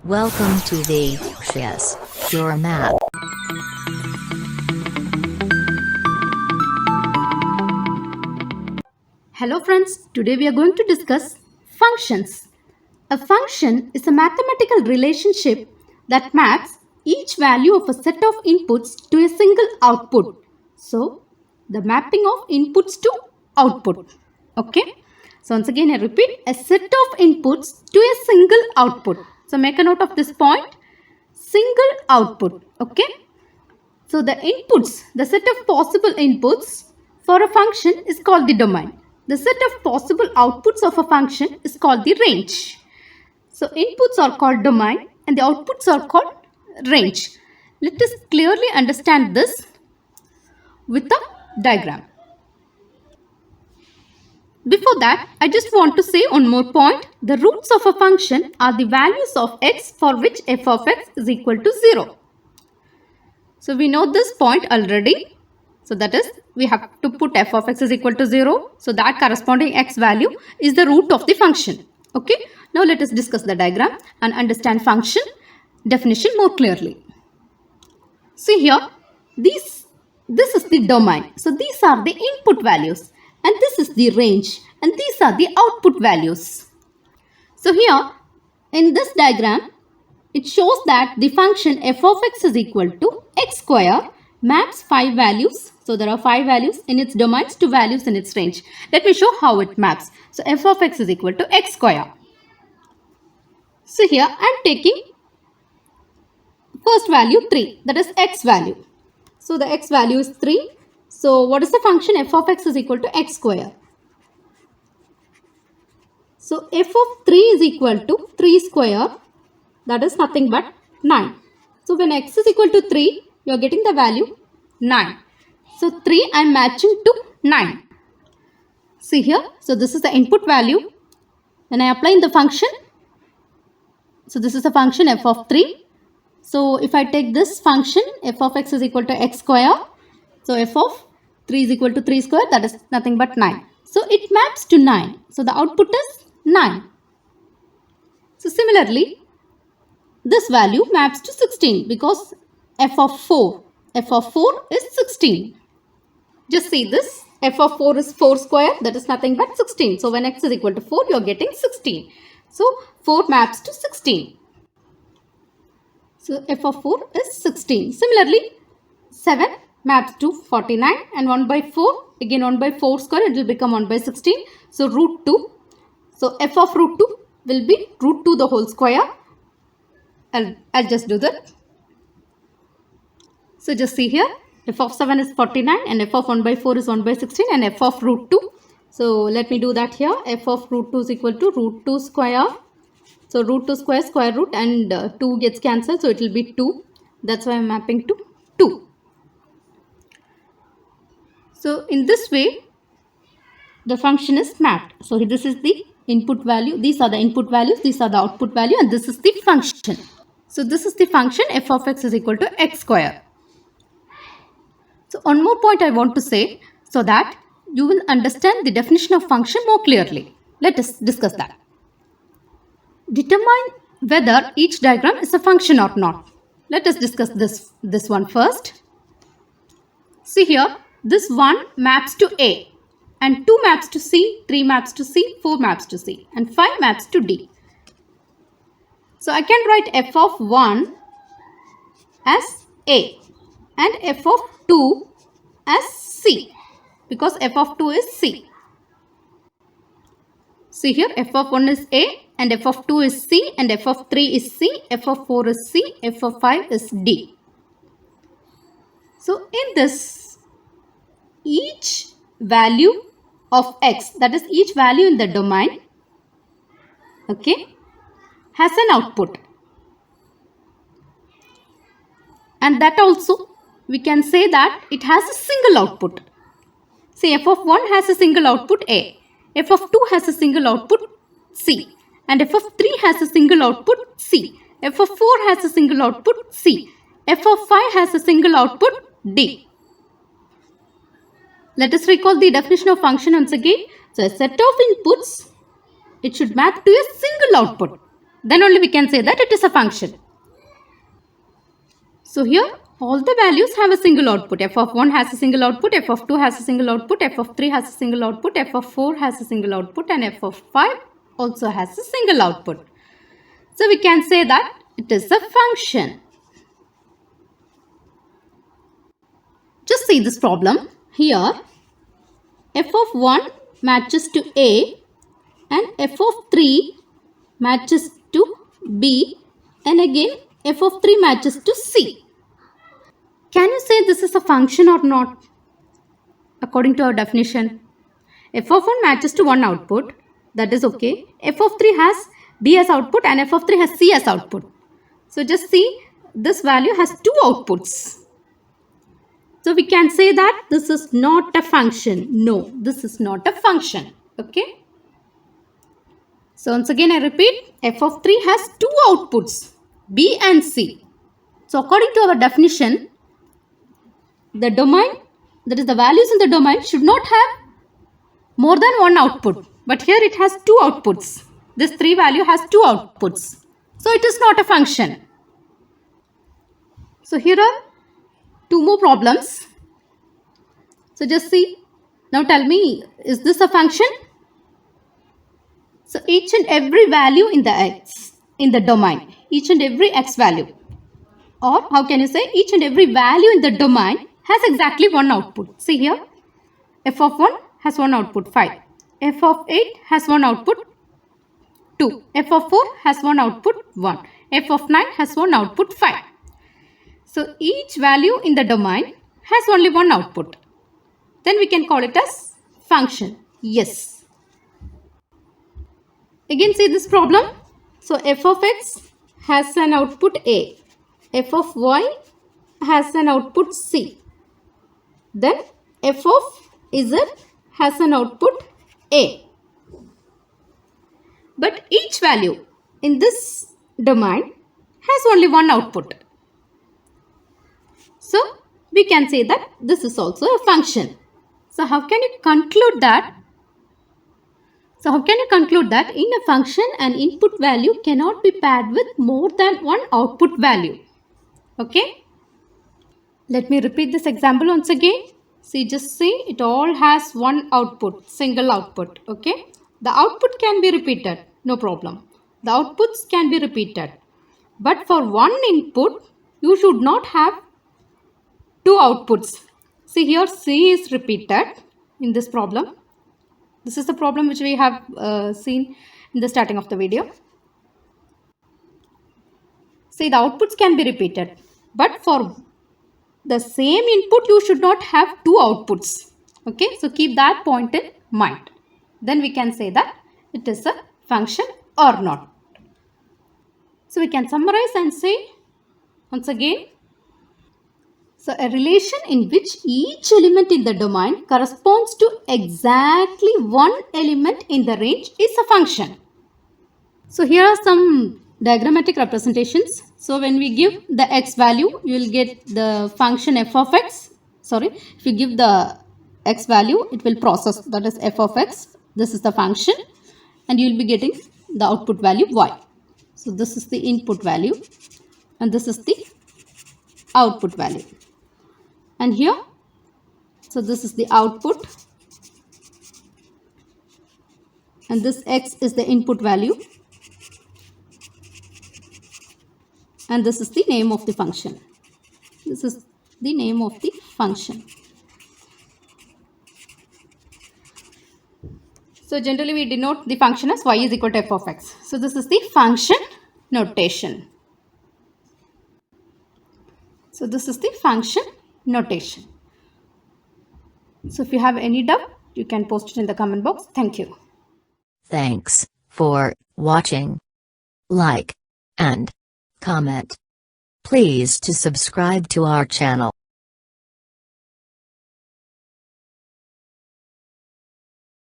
Welcome to the Chess Pure Map. Hello friends, today we are going to discuss functions. A function is a mathematical relationship that maps each value of a set of inputs to a single output. So, the mapping of inputs to output. Okay. So, once again I repeat, a set of inputs to a single output. So, make a note of this point. Single output. Okay. So, the inputs, the set of possible inputs for a function is called the domain. The set of possible outputs of a function is called the range. So inputs are called domain and the outputs are called range. Let us clearly understand this with a diagram. Before that, I just want to say one more point. The roots of a function are the values of x for which f of x is equal to 0. So we know this point already. So that is, we have to put f of x is equal to 0. So that corresponding x value is the root of the function. Okay. Now let us discuss the diagram and understand function definition more clearly. See here, this is the domain. So these are the input values and this is the range and these are the output values. So here in this diagram, it shows that the function f of x is equal to x square maps 5 values. So there are 5 values in its domains to values in its range. Let me show how it maps. So f of x is equal to x square. So here I am taking first value 3, that is x value. So the x value is 3. So what is the function f of x is equal to x square? So f of 3 is equal to 3 square, that is nothing but 9. So when x is equal to 3, you are getting the value 9. So 3 I am matching to 9. See here, so this is the input value. When I apply in the function, so this is the function f of 3. So if I take this function f of x is equal to x square. So f of 3 is equal to 3 square, that is nothing but 9. So it maps to 9. So the output is 9. So similarly, this value maps to 16 because f of 4 is 16. Just see this, f of 4 is 4 square, that is nothing but 16. So when x is equal to 4, you are getting 16. So 4 maps to 16. So f of 4 is 16. Similarly, 7 maps to 49 and 1 by 4, again 1 by 4 square, it will become 1 by 16. So root 2. So f of root 2 will be root 2 the whole square. I'll just do that. So just see here, f of 7 is 49 and f of 1 by 4 is 1 by 16 and f of root 2. So let me do that here. F of root 2 is equal to root 2 square. So root 2 square root and 2 gets cancelled. So it will be 2. That's why I'm mapping to 2. So in this way, the function is mapped. So this is the input value. These are the input values. These are the output value and this is the function. So this is the function f of x is equal to x square. So one more point I want to say so that you will understand the definition of function more clearly. Let us discuss that. Determine whether each diagram is a function or not. Let us discuss this one first. See here, this 1 maps to A and 2 maps to C, 3 maps to C, 4 maps to C and 5 maps to D. So I can write f of 1 as A and f of 2 as C because f of 2 is C. See here, f of 1 is A and f of 2 is C and f of 3 is C, f of 4 is C, f of 5 is D. So in this, each value of x, that is each value in the domain, okay, has an output. And that also we can say that it has a single output. Say f of 1 has a single output A, f of 2 has a single output C, and f of 3 has a single output C, f of 4 has a single output C, f of 5 has a single output D. Let us recall the definition of function once again. So a set of inputs, it should map to a single output. then only we can say that it is a function. So here all the values have a single output. F of 1 has a single output, f of 2 has a single output, f of 3 has a single output, f of 4 has a single output, and f of 5 also has a single output. So we can say that it is a function. Just see this problem. Here f of 1 matches to A and f of 3 matches to B, and again f of 3 matches to C. Can you say this is a function or not? According to our definition, f of 1 matches to one output, that is okay. F of 3 has B as output and f of 3 has C as output. So just see, this value has two outputs. So we can say that this is not a function. No, this is not a function. Okay. So once again I repeat, f of 3 has two outputs, B and C. So according to our definition, the domain, that is the values in the domain, should not have more than one output. But here it has two outputs. This 3 value has two outputs. So it is not a function. So here are two more problems. So just see. Now tell me, is this a function? So each and every value in the x, in the domain, each and every x value, or how can you say, each and every value in the domain has exactly one output. See here, f of 1 has one output 5, f of 8 has one output 2, f of 4 has one output 1, f of 9 has one output 5. So each value in the domain has only one output. Then we can call it as function. Yes. Again see this problem. So f of x has an output A, f of y has an output C. Then f of z has an output A. But each value in this domain has only one output. So we can say that this is also a function. So how can you conclude that? So how can you conclude that in a function an input value cannot be paired with more than one output value? Okay. Let me repeat this example once again. See, just see, it all has one output, single output. Okay. The output can be repeated, no problem. The outputs can be repeated. But for one input, you should not have two outputs. See here, C is repeated in this problem. This is the problem which we have seen in the starting of the video. See, the outputs can be repeated. But for the same input, you should not have two outputs. Okay, so keep that point in mind. Then we can say that it is a function or not. So we can summarize and say once again. So a relation in which each element in the domain corresponds to exactly one element in the range is a function. So here are some diagrammatic representations. So when we give the x value, you will get the function f of x. Sorry, if you give the x value, it will process, that is f of x. This is the function and you will be getting the output value y. So this is the input value and this is the output value. And here, so this is the output and this x is the input value and this is the name of the function. This is the name of the function. So generally we denote the function as y is equal to f of x. So this is the function notation. So this is the function notation. So if you have any doubt, you can post it in the comment box. Thank you. Thanks for watching. Like and comment. Please to subscribe to our channel.